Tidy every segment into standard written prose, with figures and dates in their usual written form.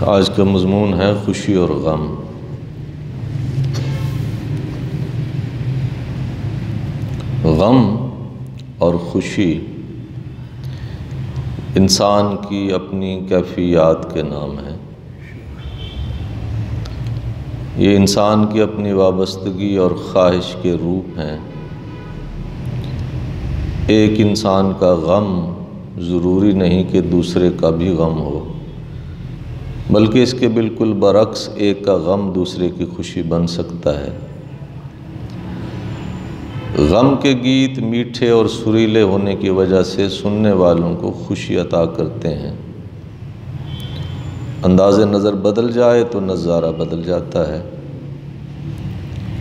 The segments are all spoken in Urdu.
آج کا مضمون ہے خوشی اور غم۔ غم اور خوشی انسان کی اپنی کیفیات کے نام ہیں۔ یہ انسان کی اپنی وابستگی اور خواہش کے روپ ہیں۔ ایک انسان کا غم ضروری نہیں کہ دوسرے کا بھی غم ہو، بلکہ اس کے بالکل برعکس ایک کا غم دوسرے کی خوشی بن سکتا ہے۔ غم کے گیت میٹھے اور سریلے ہونے کی وجہ سے سننے والوں کو خوشی عطا کرتے ہیں۔ انداز نظر بدل جائے تو نظارہ بدل جاتا ہے۔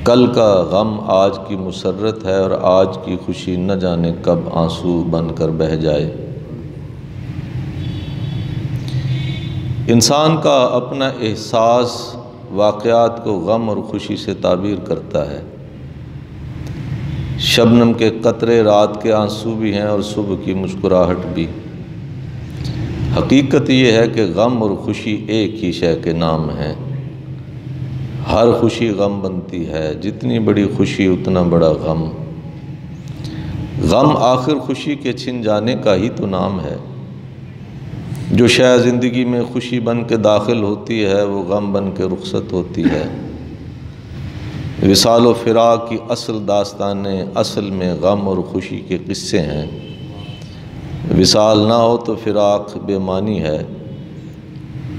کل کا غم آج کی مسرت ہے اور آج کی خوشی نہ جانے کب آنسو بن کر بہہ جائے۔ انسان کا اپنا احساس واقعات کو غم اور خوشی سے تعبیر کرتا ہے۔ شبنم کے قطرے رات کے آنسو بھی ہیں اور صبح کی مسکراہٹ بھی۔ حقیقت یہ ہے کہ غم اور خوشی ایک ہی شے کے نام ہیں۔ ہر خوشی غم بنتی ہے، جتنی بڑی خوشی اتنا بڑا غم۔ غم آخر خوشی کے چھن جانے کا ہی تو نام ہے۔ جو شے زندگی میں خوشی بن کے داخل ہوتی ہے وہ غم بن کے رخصت ہوتی ہے۔ وصال و فراق کی اصل داستانیں اصل میں غم اور خوشی کے قصے ہیں۔ وصال نہ ہو تو فراق بے معنی ہے۔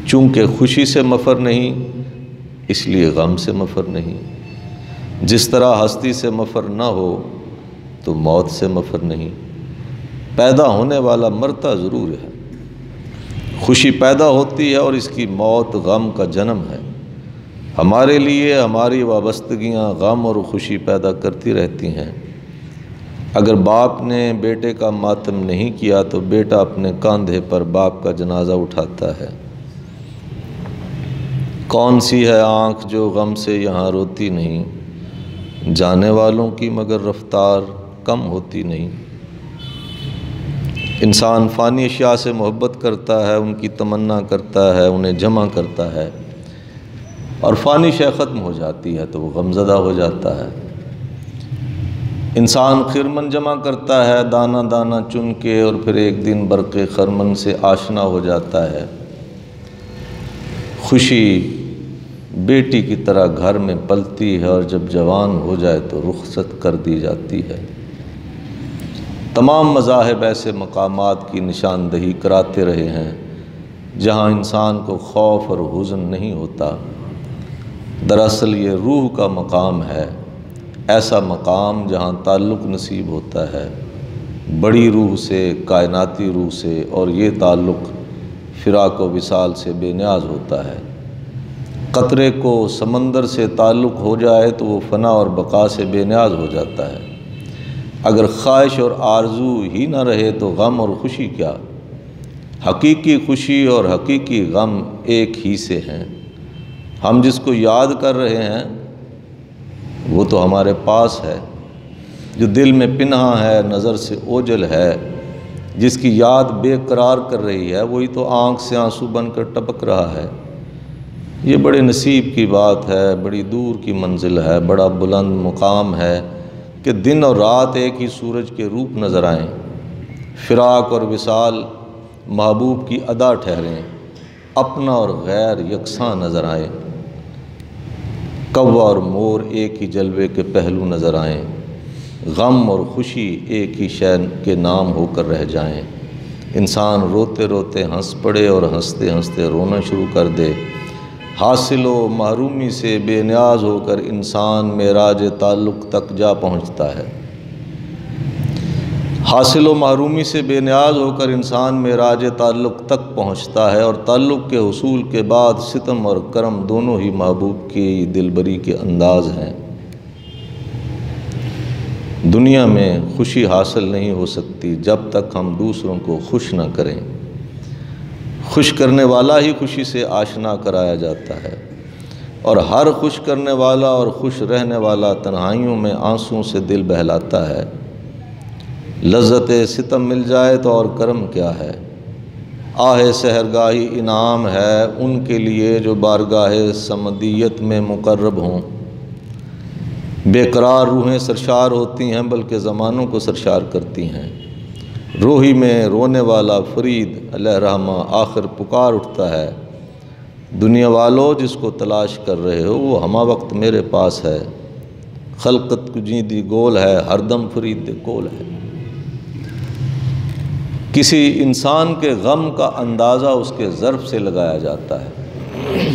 چونکہ خوشی سے مفر نہیں اس لیے غم سے مفر نہیں۔ جس طرح ہستی سے مفر نہ ہو تو موت سے مفر نہیں۔ پیدا ہونے والا مرتا ضرور ہے۔ خوشی پیدا ہوتی ہے اور اس کی موت غم کا جنم ہے۔ ہمارے لیے ہماری وابستگیاں غم اور خوشی پیدا کرتی رہتی ہیں۔ اگر باپ نے بیٹے کا ماتم نہیں کیا تو بیٹا اپنے کاندھے پر باپ کا جنازہ اٹھاتا ہے۔ کون سی ہے آنکھ جو غم سے یہاں روتی نہیں، جانے والوں کی مگر رفتار کم ہوتی نہیں۔ انسان فانی اشیاء سے محبت کرتا ہے، ان کی تمنا کرتا ہے، انہیں جمع کرتا ہے، اور فانی شے ختم ہو جاتی ہے تو وہ غمزدہ ہو جاتا ہے۔ انسان خرمن جمع کرتا ہے دانہ دانہ چن کے، اور پھر ایک دن برق خرمن سے آشنا ہو جاتا ہے۔ خوشی بیٹی کی طرح گھر میں پلتی ہے اور جب جوان ہو جائے تو رخصت کر دی جاتی ہے۔ تمام مذاہب ایسے مقامات کی نشاندہی کراتے رہے ہیں جہاں انسان کو خوف اور حزن نہیں ہوتا۔ دراصل یہ روح کا مقام ہے، ایسا مقام جہاں تعلق نصیب ہوتا ہے بڑی روح سے، کائناتی روح سے، اور یہ تعلق فراق و وصال سے بے نیاز ہوتا ہے۔ قطرے کو سمندر سے تعلق ہو جائے تو وہ فنا اور بقا سے بے نیاز ہو جاتا ہے۔ اگر خواہش اور آرزو ہی نہ رہے تو غم اور خوشی کیا؟ حقیقی خوشی اور حقیقی غم ایک ہی سے ہیں۔ ہم جس کو یاد کر رہے ہیں وہ تو ہمارے پاس ہے۔ جو دل میں پنہاں ہے، نظر سے اوجھل ہے، جس کی یاد بے قرار کر رہی ہے، وہی تو آنکھ سے آنسو بن کر ٹپک رہا ہے۔ یہ بڑے نصیب کی بات ہے، بڑی دور کی منزل ہے، بڑا بلند مقام ہے کہ دن اور رات ایک ہی سورج کے روپ نظر آئیں، فراق اور وصال محبوب کی ادا ٹھہریں، اپنا اور غیر یکساں نظر آئیں، کوا اور مور ایک ہی جلوے کے پہلو نظر آئیں، غم اور خوشی ایک ہی شے کے نام ہو کر رہ جائیں، انسان روتے روتے ہنس پڑے اور ہنستے ہنستے رونا شروع کر دے۔ حاصل و محرومی سے بے نیاز ہو کر انسان معراج تعلق تک جا پہنچتا ہے۔ حاصل و محرومی سے بے نیاز ہو کر انسان معراج تعلق تک پہنچتا ہے، اور تعلق کے حصول کے بعد ستم اور کرم دونوں ہی محبوب کی دلبری کے انداز ہیں۔ دنیا میں خوشی حاصل نہیں ہو سکتی جب تک ہم دوسروں کو خوش نہ کریں۔ خوش کرنے والا ہی خوشی سے آشنا کرایا جاتا ہے، اور ہر خوش کرنے والا اور خوش رہنے والا تنہائیوں میں آنسوؤں سے دل بہلاتا ہے۔ لذت ستم مل جائے تو اور کرم کیا ہے، آہ سحرگاہی انعام ہے ان کے لیے جو بارگاہ صمدیت میں مقرب ہوں۔ بے قرار روحیں سرشار ہوتی ہیں بلکہ زمانوں کو سرشار کرتی ہیں۔ روحی میں رونے والا فرید علیہ رحمہ آخر پکار اٹھتا ہے، دنیا والو جس کو تلاش کر رہے ہو وہ ہمہ وقت میرے پاس ہے، خلقت کجیدی گول ہے ہر دم فرید کول ہے۔ کسی انسان کے غم کا اندازہ اس کے ظرف سے لگایا جاتا ہے۔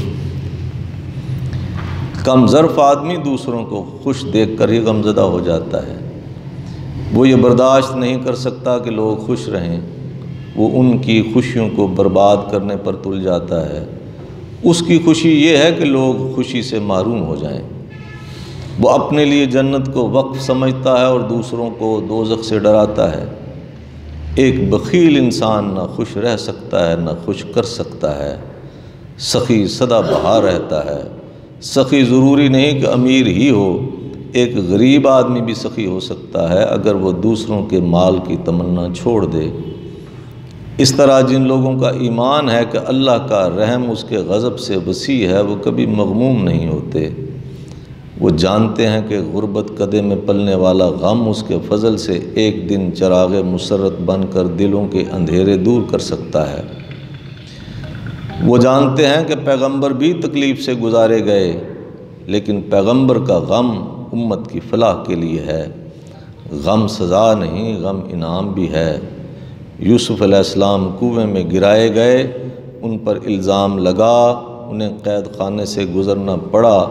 کم ظرف آدمی دوسروں کو خوش دیکھ کر ہی غمزدہ ہو جاتا ہے۔ وہ یہ برداشت نہیں کر سکتا کہ لوگ خوش رہیں، وہ ان کی خوشیوں کو برباد کرنے پر تل جاتا ہے۔ اس کی خوشی یہ ہے کہ لوگ خوشی سے محروم ہو جائیں۔ وہ اپنے لیے جنت کو وقف سمجھتا ہے اور دوسروں کو دوزخ سے ڈراتا ہے۔ ایک بخیل انسان نہ خوش رہ سکتا ہے نہ خوش کر سکتا ہے۔ سخی سدا بہار رہتا ہے۔ سخی ضروری نہیں کہ امیر ہی ہو، ایک غریب آدمی بھی سخی ہو سکتا ہے اگر وہ دوسروں کے مال کی تمنا چھوڑ دے۔ اس طرح جن لوگوں کا ایمان ہے کہ اللہ کا رحم اس کے غضب سے وسیع ہے وہ کبھی مغموم نہیں ہوتے۔ وہ جانتے ہیں کہ غربت قدے میں پلنے والا غم اس کے فضل سے ایک دن چراغ مسرت بن کر دلوں کے اندھیرے دور کر سکتا ہے۔ وہ جانتے ہیں کہ پیغمبر بھی تکلیف سے گزارے گئے، لیکن پیغمبر کا غم امت کی فلاح کے لیے ہے۔ غم سزا نہیں، غم انعام بھی ہے۔ یوسف علیہ السلام کنویں میں گرائے گئے، ان پر الزام لگا، انہیں قید خانے سے گزرنا پڑا،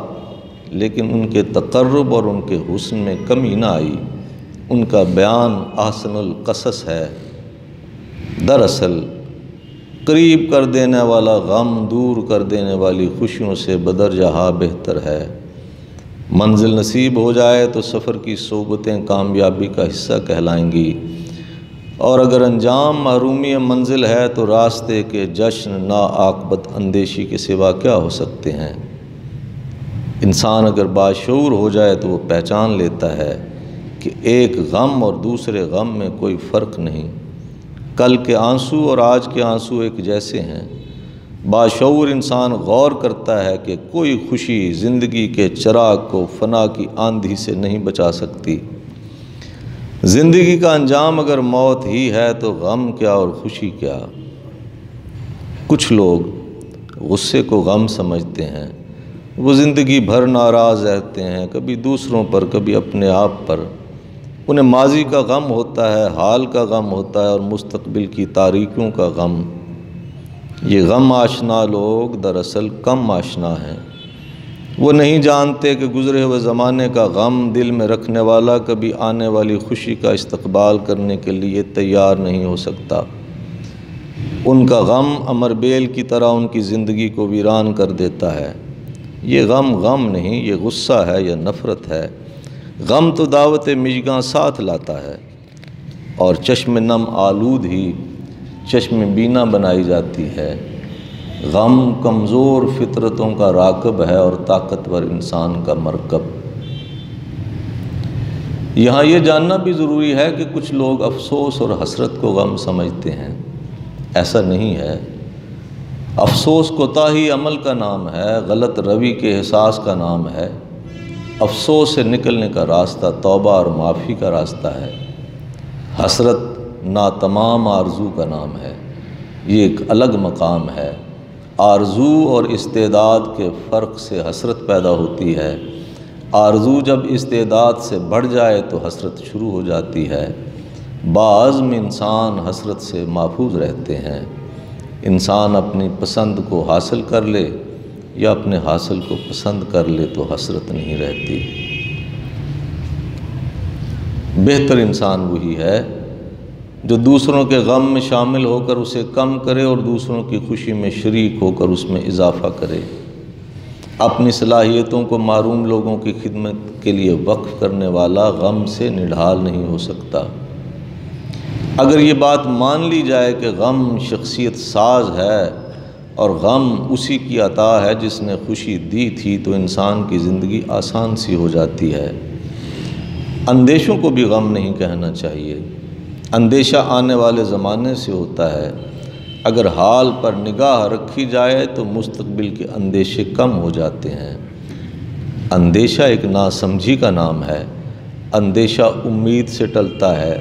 لیکن ان کے تقرب اور ان کے حسن میں کمی نہ آئی۔ ان کا بیان احسن القصص ہے۔ دراصل قریب کر دینے والا غم دور کر دینے والی خوشیوں سے بدرجہ بہتر ہے۔ منزل نصیب ہو جائے تو سفر کی صحبتیں کامیابی کا حصہ کہلائیں گی، اور اگر انجام محرومی منزل ہے تو راستے کے جشن ناعاقبت اندیشی کے سوا کیا ہو سکتے ہیں۔ انسان اگر باشعور ہو جائے تو وہ پہچان لیتا ہے کہ ایک غم اور دوسرے غم میں کوئی فرق نہیں۔ کل کے آنسو اور آج کے آنسو ایک جیسے ہیں۔ باشعور انسان غور کرتا ہے کہ کوئی خوشی زندگی کے چراغ کو فنا کی آندھی سے نہیں بچا سکتی۔ زندگی کا انجام اگر موت ہی ہے تو غم کیا اور خوشی کیا۔ کچھ لوگ غصے کو غم سمجھتے ہیں، وہ زندگی بھر ناراض رہتے ہیں، کبھی دوسروں پر کبھی اپنے آپ پر۔ انہیں ماضی کا غم ہوتا ہے، حال کا غم ہوتا ہے اور مستقبل کی تاریکیوں کا غم۔ یہ غم آشنا لوگ دراصل کم آشنا ہیں۔ وہ نہیں جانتے کہ گزرے ہوئے زمانے کا غم دل میں رکھنے والا کبھی آنے والی خوشی کا استقبال کرنے کے لیے تیار نہیں ہو سکتا۔ ان کا غم امر بیل کی طرح ان کی زندگی کو ویران کر دیتا ہے۔ یہ غم غم نہیں، یہ غصہ ہے یا نفرت ہے۔ غم تو دعوت مژگاں ساتھ لاتا ہے، اور چشم نم آلود ہی چشم بینا بنائی جاتی ہے۔ غم کمزور فطرتوں کا راکب ہے اور طاقتور انسان کا مرکب۔ یہاں یہ جاننا بھی ضروری ہے کہ کچھ لوگ افسوس اور حسرت کو غم سمجھتے ہیں۔ ایسا نہیں ہے۔ افسوس کوتاہی عمل کا نام ہے، غلط روی کے احساس کا نام ہے۔ افسوس سے نکلنے کا راستہ توبہ اور معافی کا راستہ ہے۔ حسرت ناتمام آرزو کا نام ہے، یہ ایک الگ مقام ہے۔ آرزو اور استعداد کے فرق سے حسرت پیدا ہوتی ہے۔ آرزو جب استعداد سے بڑھ جائے تو حسرت شروع ہو جاتی ہے۔ بعضم انسان حسرت سے محفوظ رہتے ہیں۔ انسان اپنی پسند کو حاصل کر لے یا اپنے حاصل کو پسند کر لے تو حسرت نہیں رہتی۔ بہتر انسان وہی ہے جو دوسروں کے غم میں شامل ہو کر اسے کم کرے اور دوسروں کی خوشی میں شریک ہو کر اس میں اضافہ کرے۔ اپنی صلاحیتوں کو محروم لوگوں کی خدمت کے لیے وقف کرنے والا غم سے نڈھال نہیں ہو سکتا۔ اگر یہ بات مان لی جائے کہ غم شخصیت ساز ہے اور غم اسی کی عطا ہے جس نے خوشی دی تھی تو انسان کی زندگی آسان سی ہو جاتی ہے۔ اندیشوں کو بھی غم نہیں کہنا چاہیے۔ اندیشہ آنے والے زمانے سے ہوتا ہے۔ اگر حال پر نگاہ رکھی جائے تو مستقبل کے اندیشے کم ہو جاتے ہیں۔ اندیشہ ایک ناسمجھی کا نام ہے۔ اندیشہ امید سے ٹلتا ہے۔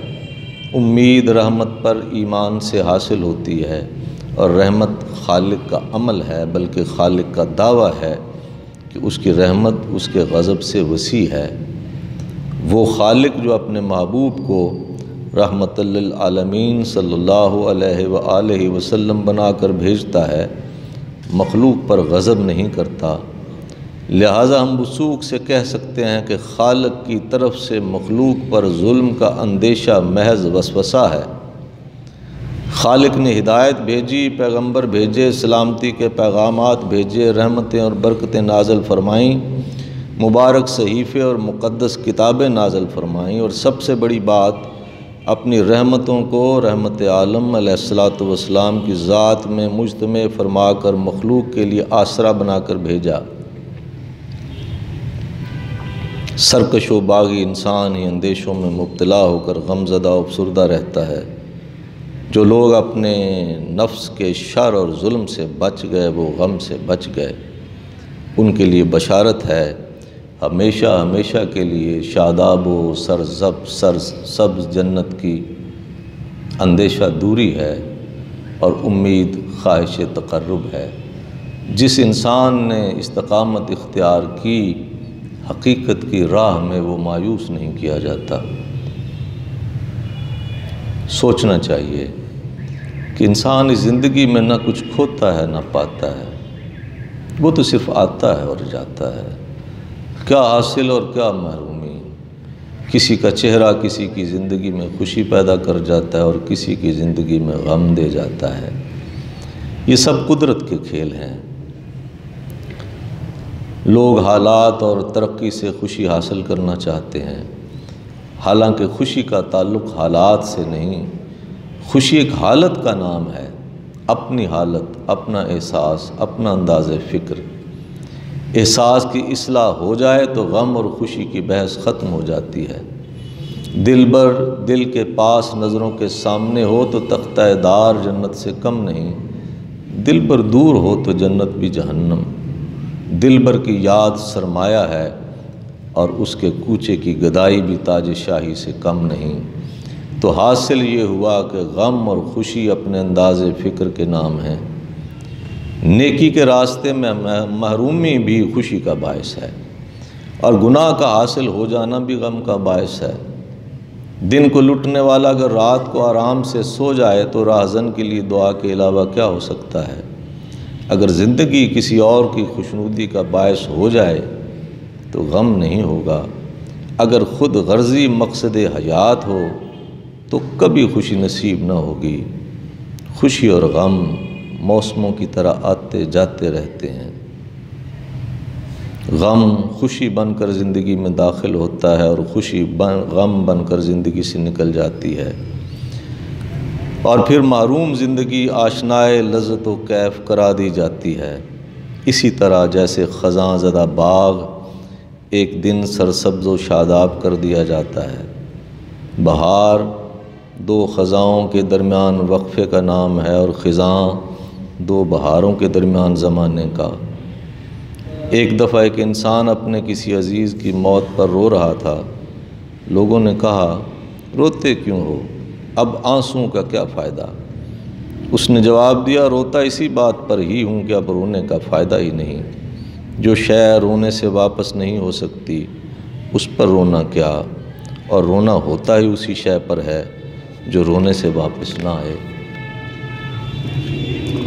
امید رحمت پر ایمان سے حاصل ہوتی ہے، اور رحمت خالق کا عمل ہے، بلکہ خالق کا دعویٰ ہے کہ اس کی رحمت اس کے غضب سے وسیع ہے۔ وہ خالق جو اپنے محبوب کو رحمت للعالمین صلی اللہ علیہ وآلہ وسلم بنا کر بھیجتا ہے، مخلوق پر غضب نہیں کرتا۔ لہٰذا ہم وثوق سے کہہ سکتے ہیں کہ خالق کی طرف سے مخلوق پر ظلم کا اندیشہ محض وسوسہ ہے۔ خالق نے ہدایت بھیجی، پیغمبر بھیجے، سلامتی کے پیغامات بھیجے، رحمتیں اور برکتیں نازل فرمائیں، مبارک صحیفے اور مقدس کتابیں نازل فرمائیں، اور سب سے بڑی بات اپنی رحمتوں کو رحمت عالم علیہ الصلوۃ والسلام کی ذات میں مجتمع فرما کر مخلوق کے لیے آسرا بنا کر بھیجا۔ سرکش و باغی انسان ہی اندیشوں میں مبتلا ہو کر غمزدہ و افسردہ رہتا ہے۔ جو لوگ اپنے نفس کے شر اور ظلم سے بچ گئے وہ غم سے بچ گئے، ان کے لیے بشارت ہے، ہمیشہ ہمیشہ کے لیے شاداب و سرسبز جنت کی اندیشہ دوری ہے، اور امید خواہش تقرب ہے۔ جس انسان نے استقامت اختیار کی، حقیقت کی راہ میں وہ مایوس نہیں کیا جاتا۔ سوچنا چاہیے کہ انسان اس زندگی میں نہ کچھ کھوتا ہے نہ پاتا ہے، وہ تو صرف آتا ہے اور جاتا ہے۔ کیا حاصل اور کیا محرومی۔ کسی کا چہرہ کسی کی زندگی میں خوشی پیدا کر جاتا ہے اور کسی کی زندگی میں غم دے جاتا ہے۔ یہ سب قدرت کے کھیل ہیں۔ لوگ حالات اور ترقی سے خوشی حاصل کرنا چاہتے ہیں، حالانکہ خوشی کا تعلق حالات سے نہیں۔ خوشی ایک حالت کا نام ہے، اپنی حالت، اپنا احساس، اپنا انداز فکر۔ احساس کی اصلاح ہو جائے تو غم اور خوشی کی بحث ختم ہو جاتی ہے۔ دل بر دل کے پاس نظروں کے سامنے ہو تو تختہ دار جنت سے کم نہیں، دل بر دور ہو تو جنت بھی جہنم۔ دل بر کی یاد سرمایہ ہے، اور اس کے کوچے کی گدائی بھی تاج شاہی سے کم نہیں۔ تو حاصل یہ ہوا کہ غم اور خوشی اپنے انداز فکر کے نام ہیں۔ نیکی کے راستے میں محرومی بھی خوشی کا باعث ہے، اور گناہ کا حاصل ہو جانا بھی غم کا باعث ہے۔ دن کو لٹنے والا اگر رات کو آرام سے سو جائے تو راہزن کے لیے دعا کے علاوہ کیا ہو سکتا ہے۔ اگر زندگی کسی اور کی خوشنودی کا باعث ہو جائے تو غم نہیں ہوگا۔ اگر خود غرضی مقصد حیات ہو تو کبھی خوشی نصیب نہ ہوگی۔ خوشی اور غم موسموں کی طرح آتے جاتے رہتے ہیں۔ غم خوشی بن کر زندگی میں داخل ہوتا ہے، اور خوشی غم بن کر زندگی سے نکل جاتی ہے، اور پھر محروم زندگی آشنائے لذت و کیف کرا دی جاتی ہے۔ اسی طرح جیسے خزاں زدہ باغ ایک دن سرسبز و شاداب کر دیا جاتا ہے۔ بہار دو خزاؤں کے درمیان وقفے کا نام ہے، اور خزاں دو بہاروں کے درمیان زمانے کا۔ ایک دفعہ ایک انسان اپنے کسی عزیز کی موت پر رو رہا تھا۔ لوگوں نے کہا، روتے کیوں ہو؟ اب آنسوں کا کیا فائدہ؟ اس نے جواب دیا، روتا اسی بات پر ہی ہوں کہ اب رونے کا فائدہ ہی نہیں۔ جو شے رونے سے واپس نہیں ہو سکتی اس پر رونا کیا، اور رونا ہوتا ہی اسی شے پر ہے جو رونے سے واپس نہ آئے۔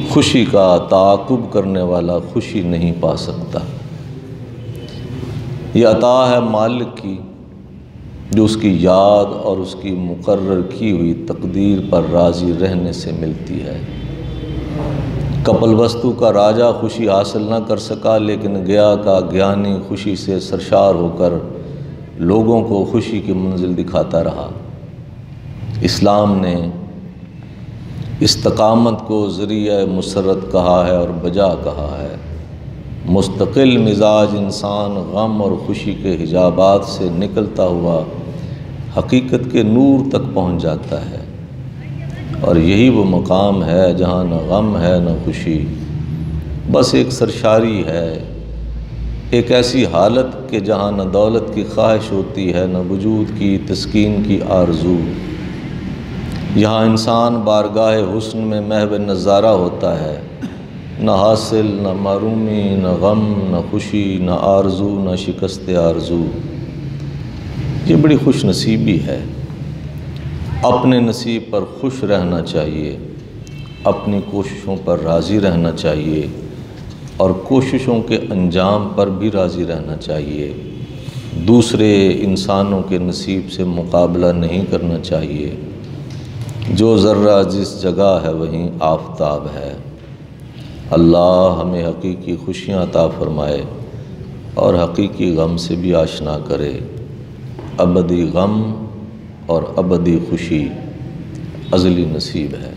خوشی کا تعاقب کرنے والا خوشی نہیں پا سکتا۔ یہ عطا ہے مالک کی، جو اس کی یاد اور اس کی مقرر کی ہوئی تقدیر پر راضی رہنے سے ملتی ہے۔ کپل وستو کا راجہ خوشی حاصل نہ کر سکا، لیکن گیا کا گیانی خوشی سے سرشار ہو کر لوگوں کو خوشی کی منزل دکھاتا رہا۔ اسلام نے استقامت کو ذریعہ مسرت کہا ہے اور بجا کہا ہے۔ مستقل مزاج انسان غم اور خوشی کے حجابات سے نکلتا ہوا حقیقت کے نور تک پہنچ جاتا ہے، اور یہی وہ مقام ہے جہاں نہ غم ہے نہ خوشی، بس ایک سرشاری ہے، ایک ایسی حالت کہ جہاں نہ دولت کی خواہش ہوتی ہے نہ وجود کی تسکین کی آرزو، یہاں انسان بارگاہ حسن میں محو نظارہ ہوتا ہے، نہ حاصل نہ معرومی نہ غم نہ خوشی نہ آرزو نہ شکست آرزو۔ یہ بڑی خوش نصیبی ہے۔ اپنے نصیب پر خوش رہنا چاہیے، اپنی کوششوں پر راضی رہنا چاہیے، اور کوششوں کے انجام پر بھی راضی رہنا چاہیے۔ دوسرے انسانوں کے نصیب سے مقابلہ نہیں کرنا چاہیے۔ جو ذرہ جس جگہ ہے وہیں آفتاب ہے۔ اللہ ہمیں حقیقی خوشیاں عطا فرمائے اور حقیقی غم سے بھی آشنا کرے۔ ابدی غم اور ابدی خوشی ازلی نصیب ہے۔